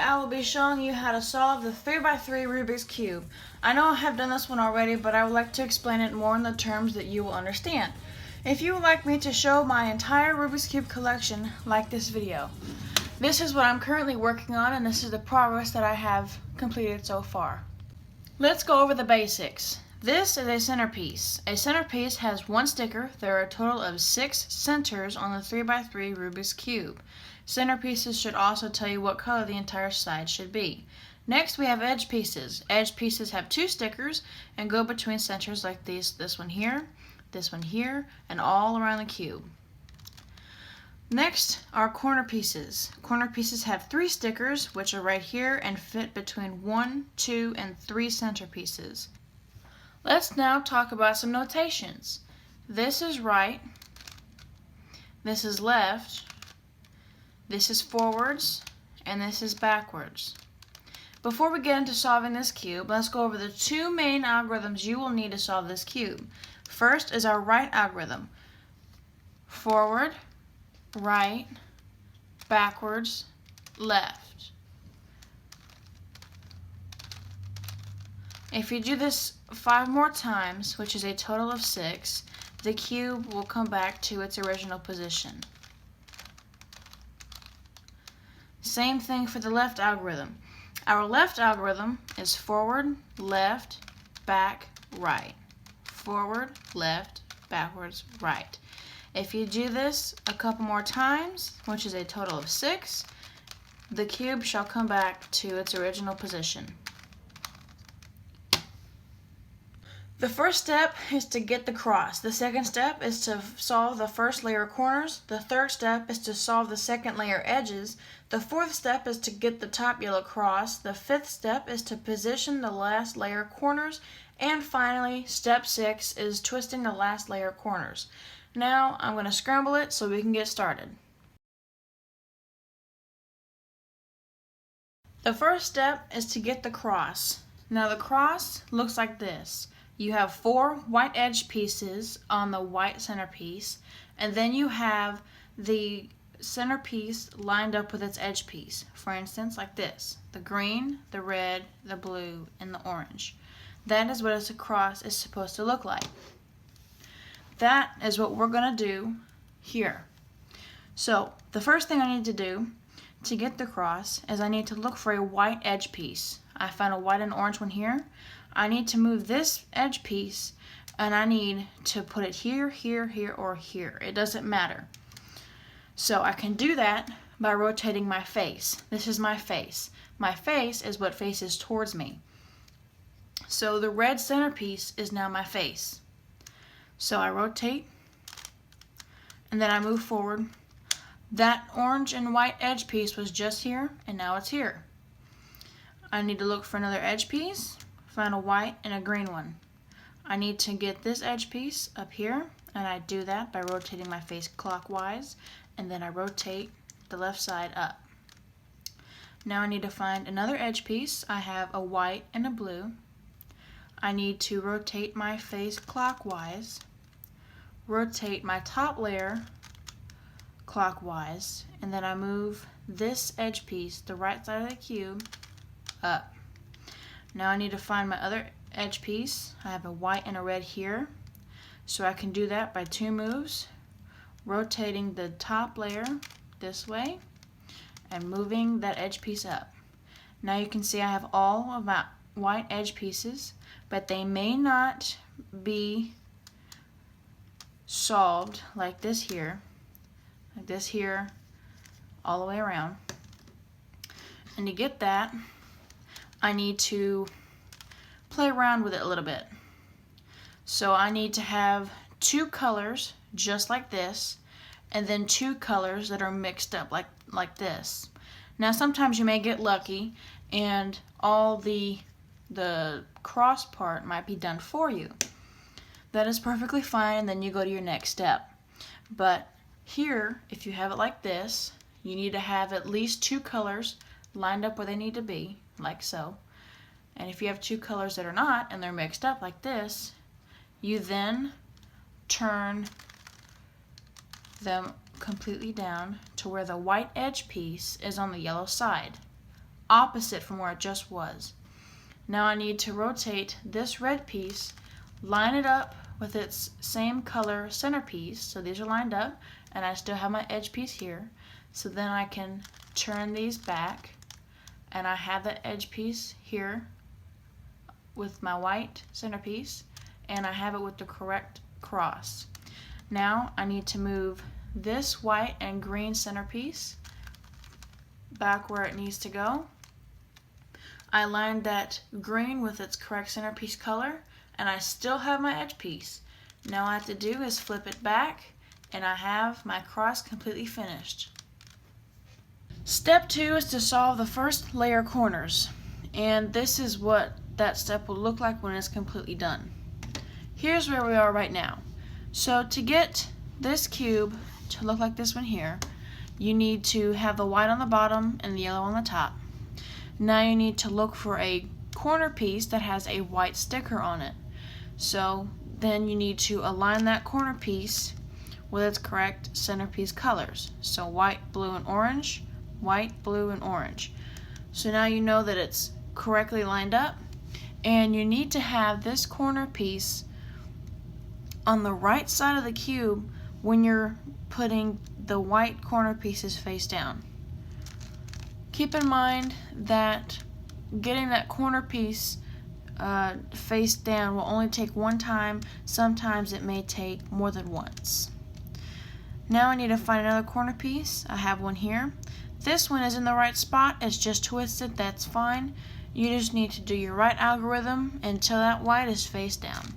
I will be showing you how to solve the 3x3 Rubik's Cube. I know I have done this one already, but I would like to explain it more in the terms that you will understand. If you would like me to show my entire Rubik's Cube collection, like this video. This is what I'm currently working on, and this is the progress that I have completed so far. Let's go over the basics. This is a centerpiece. A centerpiece has one sticker. There are a total of 6 centers on the 3x3 Rubik's Cube. Centerpieces should also tell you what color the entire side should be. Next, we have edge pieces. Edge pieces have 2 stickers and go between centers like these, this one here, and all around the cube. Next are corner pieces. Corner pieces have 3 stickers, which are right here and fit between 1, 2, and 3 centerpieces. Let's now talk about some notations. This is right, this is left, this is forwards, and this is backwards. Before we get into solving this cube, let's go over the 2 main algorithms you will need to solve this cube. First is our right algorithm. Forward, right, backwards, left. If you do this 5 more times, which is a total of 6, the cube will come back to its original position. Same thing for the left algorithm. Our left algorithm is forward, left, back, right. Forward, left, backwards, right. If you do this a couple more times, which is a total of 6, the cube shall come back to its original position. The first step is to get the cross. The second step is to solve the first layer corners. The third step is to solve the second layer edges. The fourth step is to get the top yellow cross. The fifth step is to position the last layer corners. And finally, step 6 is twisting the last layer corners. Now I'm going to scramble it so we can get started. The first step is to get the cross. Now the cross looks like this. You have 4 white edge pieces on the white centerpiece, and then you have the centerpiece lined up with its edge piece. For instance, like this: the green, the red, the blue, and the orange. That is what a cross is supposed to look like. That is what we're going to do here. So the first thing I need to do to get the cross is I need to look for a white edge piece. I found a white and orange one here. I need to move this edge piece, and I need to put it here, here, here, or here. It doesn't matter. So I can do that by rotating my face. This is my face. My face is what faces towards me. So the red centerpiece is now my face. So I rotate, and then I move forward. That orange and white edge piece was just here, and now it's here. I need to look for another edge piece, find a white and a green one. I need to get this edge piece up here, and I do that by rotating my face clockwise, and then I rotate the left side up. Now I need to find another edge piece. I have a white and a blue. I need to rotate my face clockwise, rotate my top layer clockwise, and then I move this edge piece, the right side of the cube, up. Now I need to find my other edge piece. I have a white and a red here, so I can do that by 2 moves, rotating the top layer this way and moving that edge piece up. Now you can see I have all of my white edge pieces, but they may not be solved like this here, all the way around. And to get that, I need to play around with it a little bit. So I need to have 2 colors just like this, and then 2 colors that are mixed up like this. Now sometimes you may get lucky and all the cross part might be done for you. That is perfectly fine, and then you go to your next step. But here, if you have it like this, you need to have at least 2 colors lined up where they need to be, like so. And if you have 2 colors that are not, and they're mixed up like this, you then turn them completely down to where the white edge piece is on the yellow side. opposite from where it just was. Now I need to rotate this red piece, line it up with its same color centerpiece, so these are lined up, and I still have my edge piece here. So then I can turn these back, and I have the edge piece here with my white centerpiece, and I have it with the correct cross. Now I need to move this white and green centerpiece back where it needs to go. I lined that green with its correct centerpiece color, and I still have my edge piece. Now all I have to do is flip it back, and I have my cross completely finished. Step 2 is to solve the first layer corners, and this is what that step will look like when it's completely done. Here's where we are right now. So to get this cube to look like this one here, you need to have the white on the bottom and the yellow on the top. Now you need to look for a corner piece that has a white sticker on it. So then you need to align that corner piece with its correct centerpiece colors. So white, blue, and orange, white, blue, and orange. So now you know that it's correctly lined up, and you need to have this corner piece on the right side of the cube when you're putting the white corner pieces face down. Keep in mind that getting that corner piece face down will only take one time. Sometimes it may take more than once. Now I need to find another corner piece. I have one here. This one is in the right spot. It's just twisted. That's fine. You just need to do your right algorithm until that white is face down.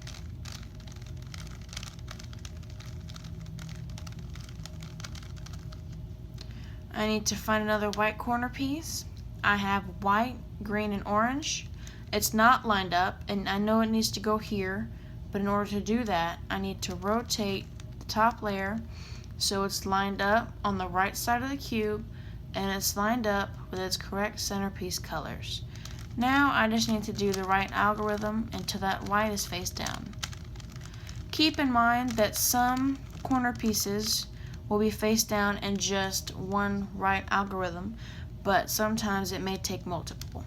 I need to find another white corner piece. I have white, green, and orange. It's not lined up, and I know it needs to go here, but in order to do that, I need to rotate the top layer so it's lined up on the right side of the cube, and it's lined up with its correct centerpiece colors. Now I just need to do the right algorithm until that white is face down. Keep in mind that some corner pieces will be face down in just one right algorithm, but sometimes it may take multiple.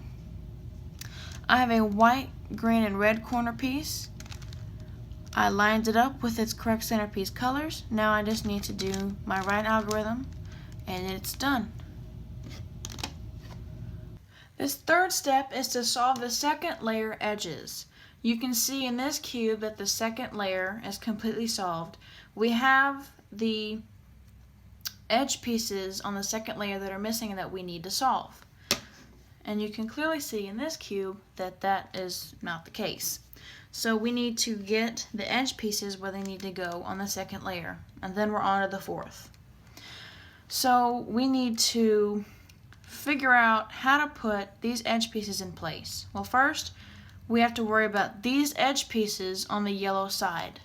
I have a white, green, and red corner piece. I lined it up with its correct centerpiece colors. Now I just need to do my right algorithm, and it's done. This third step is to solve the second layer edges. You can see in this cube that the second layer is completely solved. We have the edge pieces on the second layer that are missing and that we need to solve. And you can clearly see in this cube that that is not the case. So we need to get the edge pieces where they need to go on the second layer, and then we're on to the fourth. So we need to figure out how to put these edge pieces in place. Well, first we have to worry about these edge pieces on the yellow side.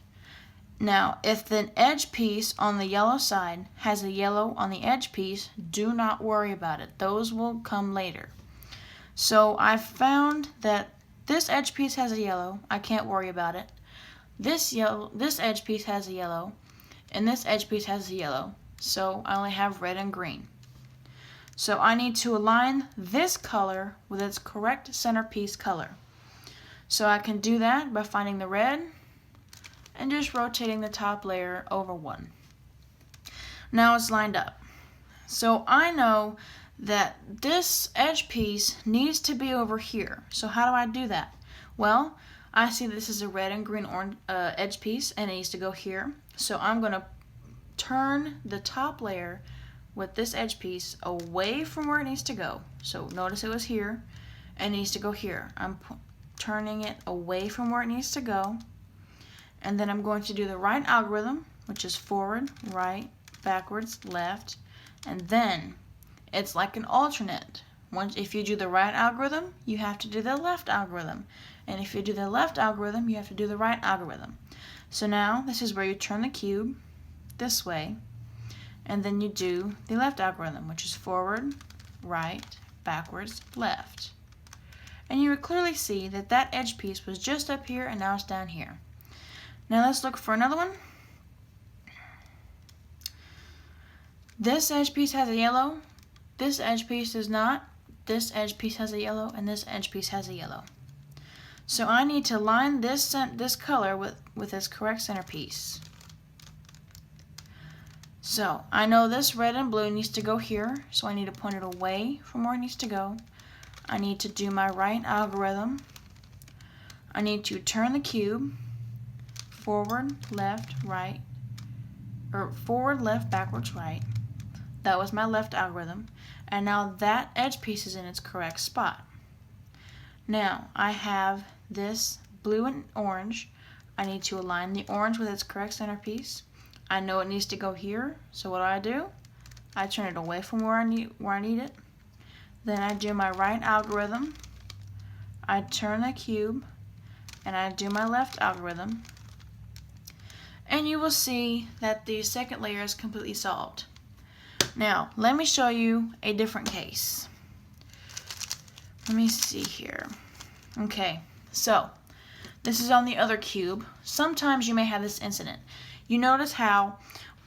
Now, if the edge piece on the yellow side has a yellow on the edge piece, do not worry about it. Those will come later. So I found that this edge piece has a yellow. I can't worry about it. This edge piece has a yellow, and this edge piece has a yellow. So I only have red and green. So I need to align this color with its correct centerpiece color. So I can do that by finding the red and just rotating the top layer over one. Now it's lined up. So I know that this edge piece needs to be over here. So how do I do that? Well, I see this is a red and green edge piece, and it needs to go here. So I'm going to turn the top layer with this edge piece away from where it needs to go. So notice it was here, and it needs to go here. I'm turning it away from where it needs to go, and then I'm going to do the right algorithm, which is forward, right, backwards, left, and then it's like an alternate. If you do the right algorithm, you have to do the left algorithm, and if you do the left algorithm, you have to do the right algorithm. So now this is where you turn the cube this way, and then you do the left algorithm, which is forward, right, backwards, left. And you would clearly see that that edge piece was just up here, and now it's down here. Now let's look for another one. This edge piece has a yellow. This edge piece does not. this edge piece has a yellow and this edge piece has a yellow. So I need to line this color with its correct centerpiece. So I know this red and blue needs to go here, so I need to point it away from where it needs to go. I need to do my right algorithm. I need to turn the cube forward, left, right, or forward, left, backwards, right. That was my left algorithm. And now that edge piece is in its correct spot. Now I have this blue and orange. I need to align the orange with its correct centerpiece. I know it needs to go here, so what do? I turn it away from where I need it. Then I do my right algorithm. I turn the cube, and I do my left algorithm. And you will see that the second layer is completely solved. Now, let me show you a different case. Let me see here. Okay, so this is on the other cube. Sometimes you may have this incident. You notice how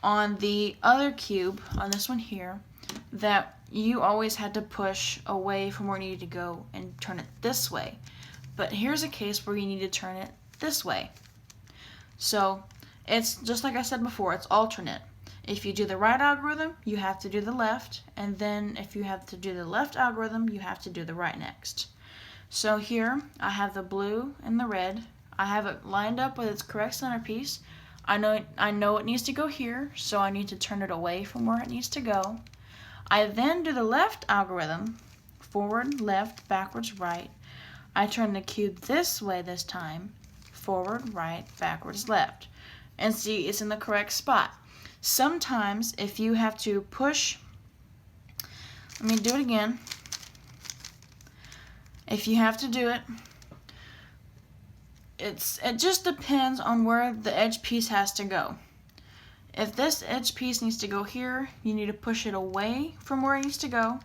on the other cube, on this one here, that you always had to push away from where you needed to go and turn it this way. But here's a case where you need to turn it this way. So it's just like I said before, it's alternate. If you do the right algorithm, you have to do the left, and then if you have to do the left algorithm, you have to do the right next. So here I have the blue and the red. I have it lined up with its correct centerpiece. I know it needs to go here, so I need to turn it away from where it needs to go. I then do the left algorithm, forward, left, backwards, right. I turn the cube this way this time, forward, right, backwards, left. And see, it's in the correct spot. Sometimes if you have to push, let me do it again. If you have to do it, it just depends on where the edge piece has to go. If this edge piece needs to go here, you need to push it away from where it needs to go.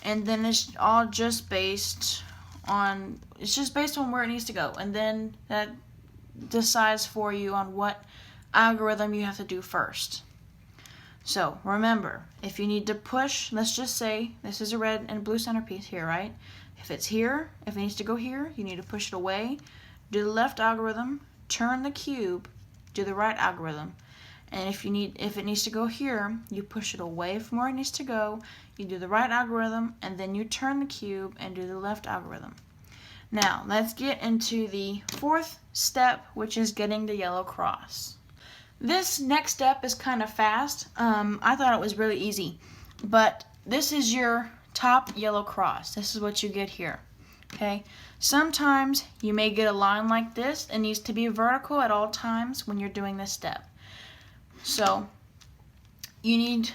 And then it's all just based on where it needs to go. And then that decides for you on what algorithm you have to do first. So remember, if you need to push, let's just say this is a red and blue centerpiece here, right? If it's here, if it needs to go here, you need to push it away, do the left algorithm, turn the cube, do the right algorithm. And if it needs to go here, you push it away from where it needs to go, you do the right algorithm, and then you turn the cube and do the left algorithm. Now, let's get into the fourth step, which is getting the yellow cross. This next step is kind of fast. I thought it was really easy, but this is your top yellow cross. This is what you get here. Okay. Sometimes you may get a line like this. It needs to be vertical at all times when you're doing this step. So you need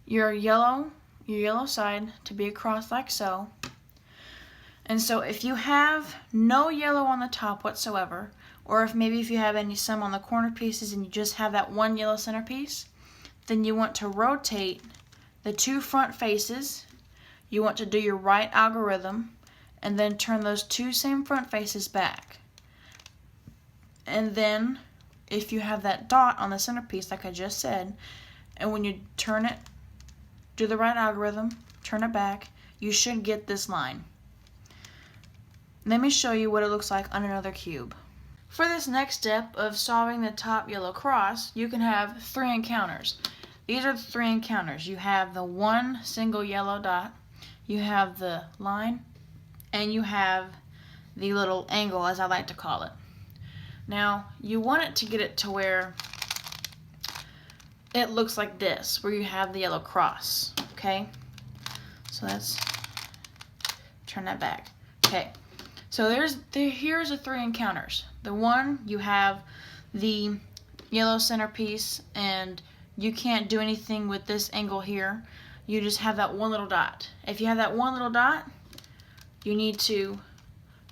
your yellow side to be across like so. And so if you have no yellow on the top whatsoever, or if you have some on the corner pieces and you just have that one yellow centerpiece, then you want to rotate the two front faces. You want to do your right algorithm and then turn those two same front faces back. And then if you have that dot on the centerpiece like I just said, and when you turn it, do the right algorithm, turn it back, you should get this line. Let me show you what it looks like on another cube. For this next step of solving the top yellow cross, you can have 3 encounters. These are the 3 encounters. You have the one single yellow dot, you have the line, and you have the little angle, as I like to call it. Now, you want it to get it to where it looks like this, where you have the yellow cross, okay? So let's turn that back. Okay, so here's the 3 encounters. The one, you have the yellow centerpiece, and you can't do anything with this angle here. You just have that one little dot. If you have that one little dot, you need to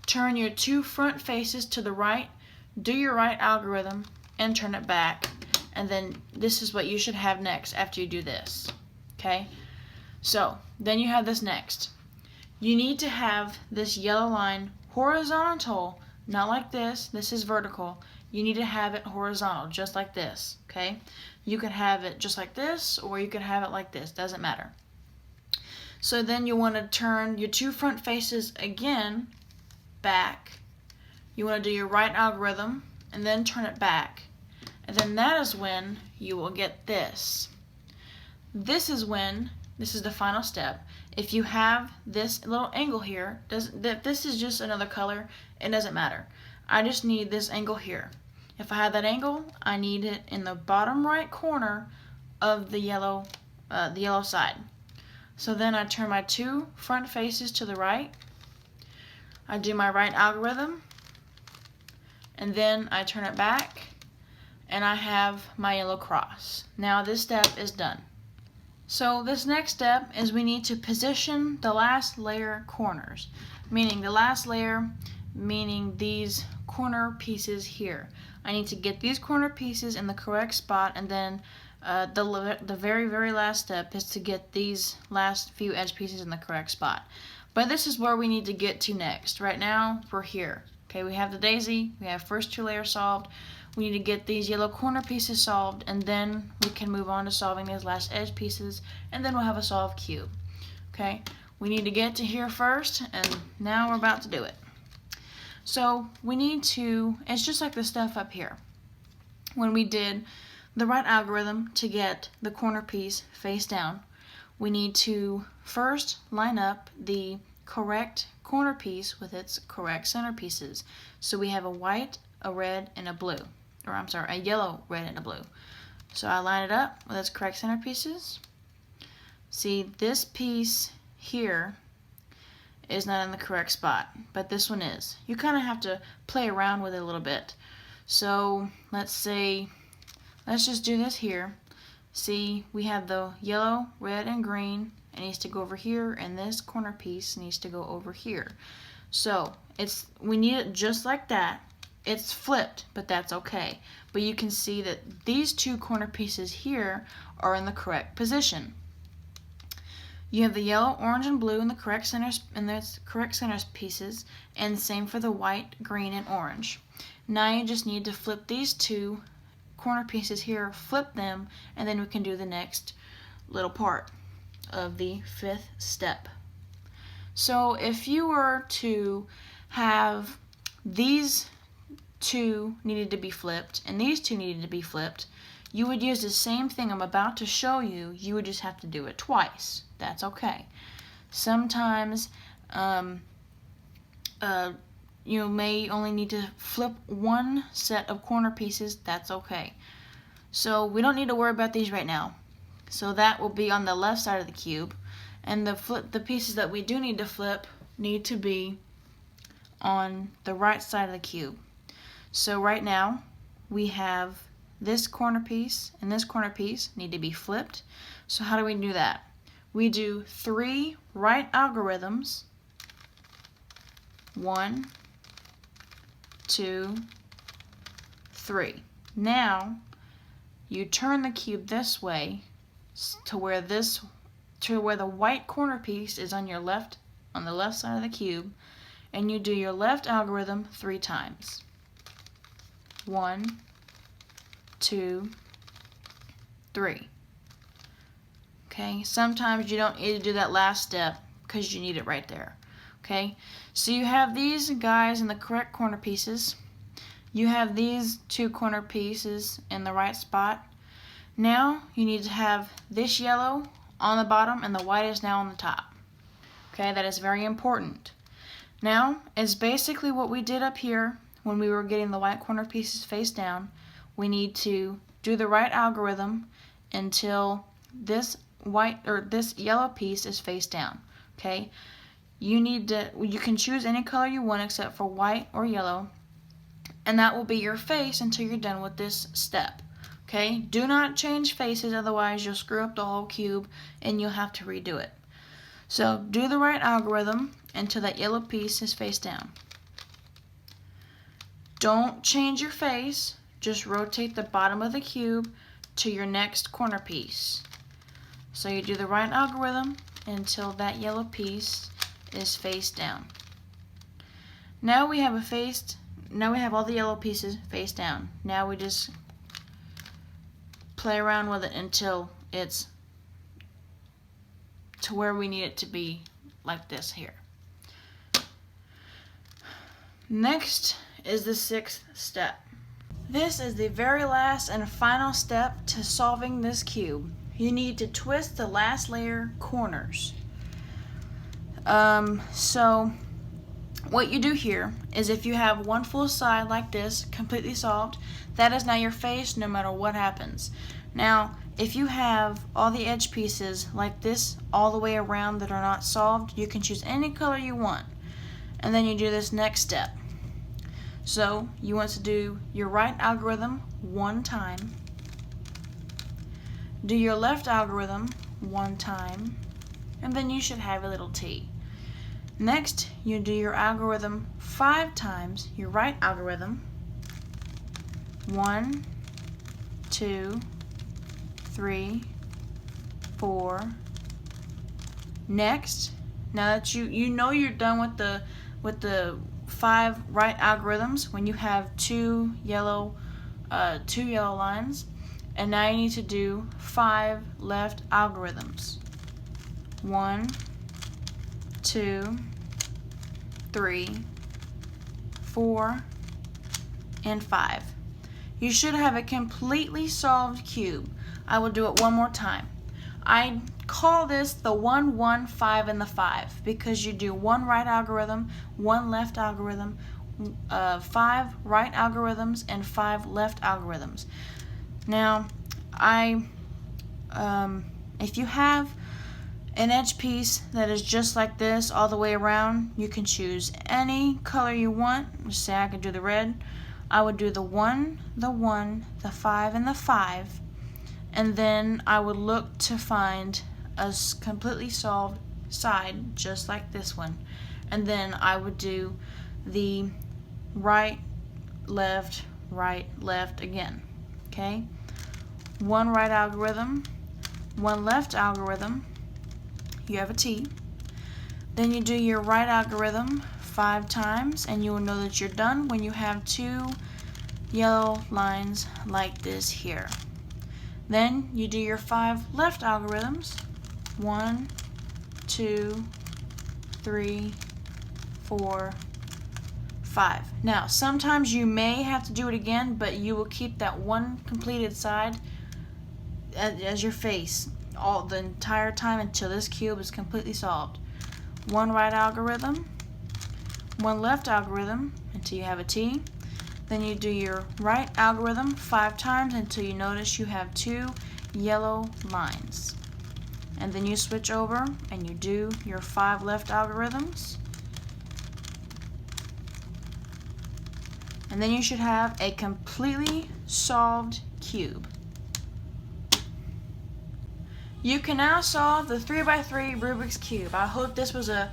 turn your 2 front faces to the right, do your right algorithm, and turn it back. And then this is what you should have next after you do this. Okay? So, then you have this next. You need to have this yellow line horizontal, not like this. This is vertical. You need to have it horizontal, just like this. Okay? You could have it just like this, or you could have it like this. Doesn't matter. So then you want to turn your two front faces again back. You want to do your right algorithm and then turn it back. And then that is when you will get this. This is the final step. If you have this little angle here, this is just another color, it doesn't matter. I just need this angle here. If I have that angle, I need it in the bottom right corner of the yellow side. So then I turn my two front faces to the right. I do my right algorithm, and then I turn it back, and I have my yellow cross. Now this step is done. So this next step is we need to position the last layer corners, meaning the last layer, meaning these corner pieces here. I need to get these corner pieces in the correct spot, and then the very last step is to get these last few edge pieces in the correct spot. But this is where we need to get to next. Right now we're here. Okay, we have the daisy, we have first two layers solved. We need to get these yellow corner pieces solved, and then we can move on to solving these last edge pieces, and then we'll have a solved cube. Okay, we need to get to here first, and now we're about to do it. So we need to, it's just like the stuff up here. When we did the right algorithm to get the corner piece face down, we need to first line up the correct corner piece with its correct center pieces. So we have a white, a red, and a blue. Or I'm sorry, a yellow, red, and a blue. So I line it up with its correct center pieces. See, this piece here is not in the correct spot, but this one is. You kind of have to play around with it a little bit. So let's just do this here. See, we have the yellow, red, and green. It needs to go over here, and this corner piece needs to go over here. So we need it just like that. It's flipped, but that's okay. But you can see that these two corner pieces here are in the correct position. You have the yellow, orange, and blue in the correct centers, pieces, and same for the white, green, and orange. Now you just need to flip these two corner pieces here, flip them, and then we can do the next little part of the fifth step. So if you were to have these two needed to be flipped and these two needed to be flipped, you would use the same thing I'm about to show you. You would just have to do it twice. That's okay. Sometimes you may only need to flip one set of corner pieces. That's okay. So we don't need to worry about these right now. So that will be on the left side of the cube, and the pieces that we do need to flip need to be on the right side of the cube. So right now we have this corner piece and this corner piece need to be flipped. So how do we do that? We do 3 right algorithms. 1, 2, 3. Now you turn the cube this way to where the white corner piece is on the left side of the cube, and you do your left algorithm 3 times. 1, 2, 3. Okay, sometimes you don't need to do that last step because you need it right there. Okay, so you have these guys in the correct corner pieces. You have these 2 corner pieces in the right spot. Now you need to have this yellow on the bottom and the white is now on the top. Okay, that is very important. Now, it's basically what we did up here when we were getting the white corner pieces face down. We need to do the right algorithm until this yellow piece is face down. Okay, you can choose any color you want except for white or yellow, and that will be your face until you're done with this step. Okay, do not change faces, otherwise you'll screw up the whole cube and you'll have to redo it. So do the right algorithm until that yellow piece is face down. Don't change your face, just rotate the bottom of the cube to your next corner piece. So you do the right algorithm until that yellow piece is face down. Now we have all the yellow pieces face down. Now we just play around with it until it's to where we need it to be, like this here. Next is the 6th step. This is the very last and final step to solving this cube. You need to twist the last layer corners. So what you do here is, if you have one full side like this, completely solved, that is now your face no matter what happens. Now, if you have all the edge pieces like this all the way around that are not solved, you can choose any color you want. And then you do this next step. So you want to do your right algorithm 1 time, do your left algorithm 1 time, and then you should have a little T. Next, you do your algorithm 5 times, your right algorithm. 1, 2, 3, 4. Next, now that you know you're done with the 5 right algorithms, when you have 2 yellow lines, and now you need to do 5 left algorithms. 1, 2, 3, 4, and 5. You should have a completely solved cube. I will do it one more time. I call this the 1, 1, 5, and the 5 because you do 1 right algorithm, 1 left algorithm, 5 right algorithms, and 5 left algorithms. Now, if you have an edge piece that is just like this all the way around, you can choose any color you want. Just say I could do the red. I would do the 1, the 1, the 5, and the 5. And then I would look to find a completely solved side just like this one. And then I would do the right, left again. Okay? 1 right algorithm, 1 left algorithm, you have a T. Then you do your right algorithm 5 times, and you will know that you're done when you have 2 yellow lines like this here. Then you do your 5 left algorithms. 1, 2, 3, 4, 5. Now, sometimes you may have to do it again, but you will keep that one completed side as your face all the entire time until this cube is completely solved. 1 right algorithm, 1 left algorithm until you have a T. Then you do your right algorithm 5 times until you notice you have 2 yellow lines. And then you switch over and you do your 5 left algorithms. And then you should have a completely solved cube. You can now solve the 3x3 Rubik's Cube. I hope this was a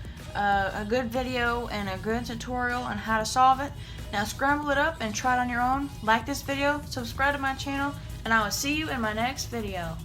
good video and a good tutorial on how to solve it. Now scramble it up and try it on your own. Like this video, subscribe to my channel, and I will see you in my next video.